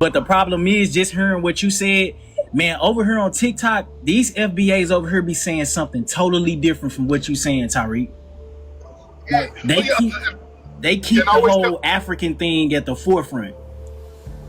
But the problem is just hearing what you said, man, over here on TikTok, these FBAs over here be saying something totally different from what you saying, Tariq. Like they keep the whole African thing at the forefront.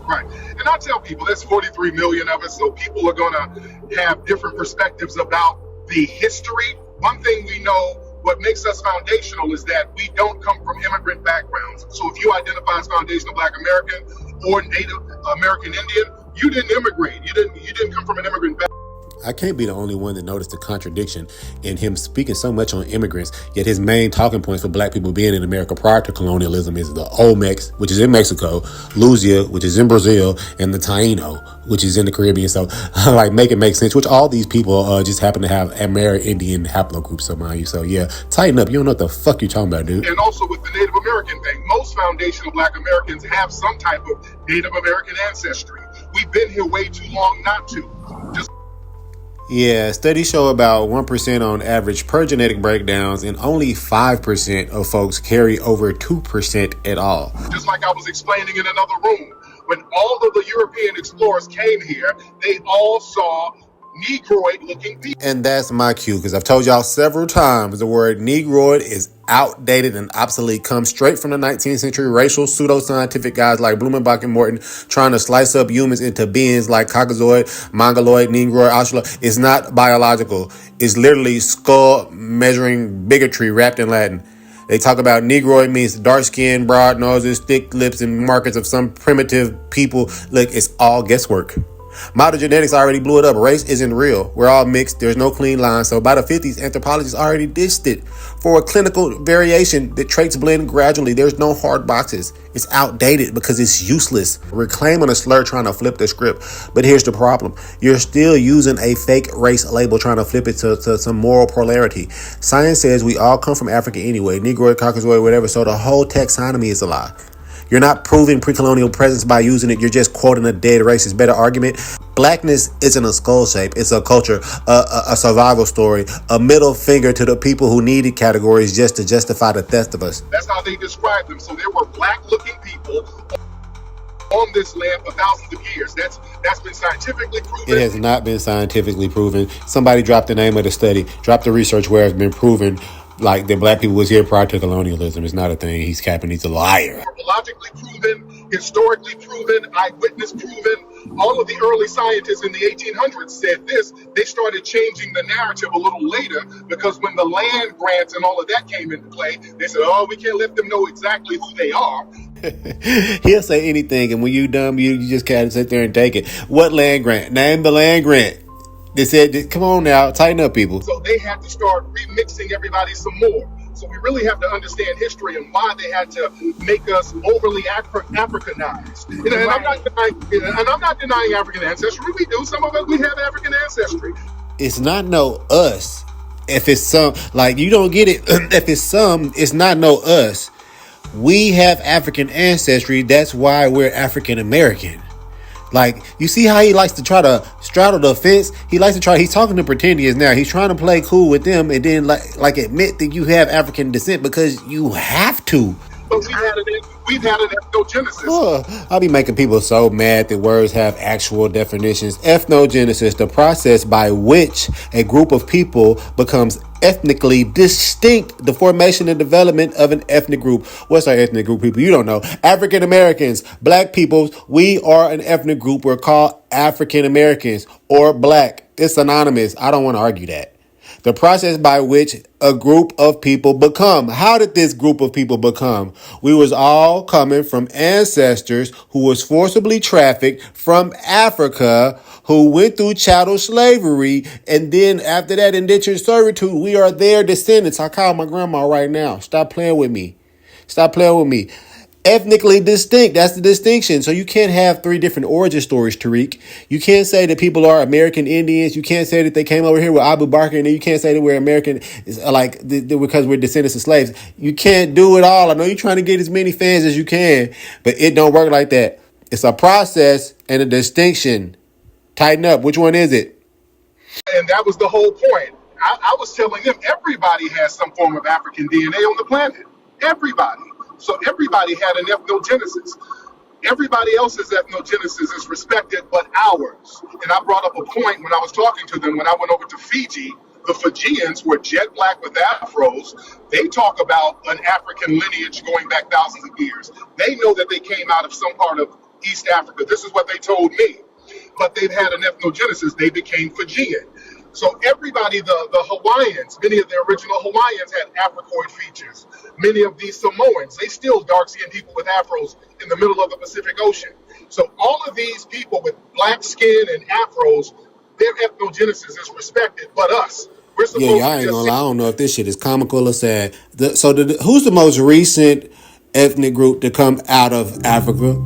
Right. And I tell people there's 43 million of us, so people are going to have different perspectives about the history. One thing we know, what makes us foundational is that we don't come from immigrant backgrounds. So if you identify as foundational Black American or Native American Indian, you didn't immigrate. You didn't come from an immigrant background. I can't be the only one that noticed the contradiction in him speaking so much on immigrants, yet his main talking points for Black people being in America prior to colonialism is the Olmecs, which is in Mexico, Luzia, which is in Brazil, and the Taino, which is in the Caribbean. So, like, make it make sense, which all these people just happen to have Amerindian haplogroups somehow. So, yeah, tighten up. You don't know what the fuck you're talking about, dude. And also with the Native American thing, most foundational Black Americans have some type of Native American ancestry. We've been here way too long not to. Yeah, studies show about 1% on average per genetic breakdowns, and only 5% of folks carry over 2% at all. Just like I was explaining in another room, when all of the European explorers came here, they all saw Negroid-looking people. And that's my cue, because I've told y'all several times the word Negroid is outdated and obsolete, comes straight from the 19th century racial pseudoscientific guys like Blumenbach and Morton trying to slice up humans into beings like Caucasoid, Mongoloid, Negroid, Australoid. It's not biological. It's literally skull measuring bigotry wrapped in Latin. They talk about Negroid means dark skin, broad noses, thick lips, and markers of some primitive people. Look, it's all guesswork. Modern genetics already blew it up. Race isn't real. We're all mixed. There's no clean line. So by the 50s, anthropologists already ditched it. For a clinical variation, the traits blend gradually. There's no hard boxes. It's outdated because it's useless. We're claiming a slur trying to flip the script. But here's the problem. You're still using a fake race label trying to flip it to some moral polarity. Science says we all come from Africa anyway. Negroid, Caucasoid, whatever. So the whole taxonomy is a lie. You're not proving pre-colonial presence by using it. You're just quoting a dead racist. Better argument. Blackness isn't a skull shape. It's a culture, a survival story, a middle finger to the people who needed categories just to justify the theft of us. That's how they describe them. So there were black-looking people on this land for thousands of years. That's been scientifically proven. It has not been scientifically proven. Somebody dropped the name of the study, dropped the research where it's been proven. Like that black people was here prior to colonialism. It's not a thing. He's capping. He's a liar. Logically proven, historically proven, eyewitness proven. All of the early scientists in the 1800s said this. They started changing the narrative a little later because when the land grants and all of that came into play, they said, oh, we can't let them know exactly who they are. He'll say anything, and when you dumb, you just can't sit there and take it. What land grant? Name the land grant. They said, come on now, tighten up, people. So they had to start remixing everybody some more. So we really have to understand history and why they had to make us overly Africanized. And I'm not denying African ancestry. We do. Some of us, we have African ancestry. It's not no us. If it's some, like, you don't get it. If it's some, it's not no us. We have African ancestry. That's why we're African American. Like, you see how he likes to try to straddle the fence? He's talking to pretendians now. He's trying to play cool with them and then like admit that you have African descent because you have to. But we've had an ethnogenesis. I'll be making people so mad that words have actual definitions. Ethnogenesis, the process by which a group of people becomes ethnically distinct, the formation and development of an ethnic group. What's our ethnic group, people? You don't know. African Americans, black people, we are an ethnic group. We're called African Americans or black. It's synonymous. I don't want to argue that. The process by which a group of people become. How did this group of people become? We was all coming from ancestors who was forcibly trafficked from Africa, who went through chattel slavery, and then after that indentured servitude, we are their descendants. I call my grandma right now. Stop playing with me. Ethnically distinct. That's the distinction. So you can't have three different origin stories, Tariq. You can't say that people are American Indians. You can't say that they came over here with Abu Bakr, and then you can't say that we're American because we're descendants of slaves. You can't do it all. I know you're trying to get as many fans as you can, but it don't work like that. It's a process and a distinction. Tighten up. Which one is it? And that was the whole point. I was telling them everybody has some form of African DNA on the planet. Everybody. So everybody had an ethnogenesis. Everybody else's ethnogenesis is respected, but ours. And I brought up a point when I was talking to them when I went over to Fiji. The Fijians were jet black with afros. They talk about an African lineage going back thousands of years. They know that they came out of some part of East Africa. This is what they told me. But they've had an ethnogenesis. They became Fijian. So everybody, the Hawaiians, many of the original Hawaiians had Africoid features. Many of these Samoans, they still dark-skinned people with afros in the middle of the Pacific Ocean. So all of these people with black skin and afros, their ethnogenesis is respected, but us, we're Yeah, supposed y'all to ain't just gonna see. lie. I don't know if this shit is comical or sad. Who's the most recent ethnic group to come out of Africa?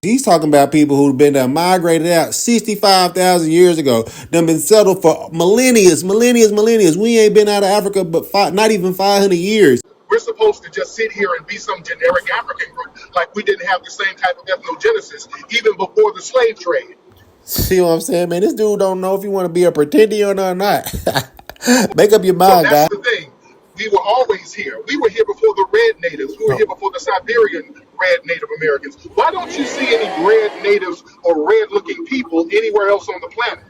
He's talking about people who've been there, migrated out 65,000 years ago. Done been settled for millennia. We ain't been out of Africa but not even 500 years. We're supposed to just sit here and be some generic African group, like we didn't have the same type of ethnogenesis even before the slave trade. See what I'm saying, man? This dude don't know if you want to be a pretender or not. Make up your So mind, that's guy. the thing. We were always here. We were here before the red natives. We were here before the Siberian red Native Americans. Why don't you see any red natives or red looking people anywhere else on the planet?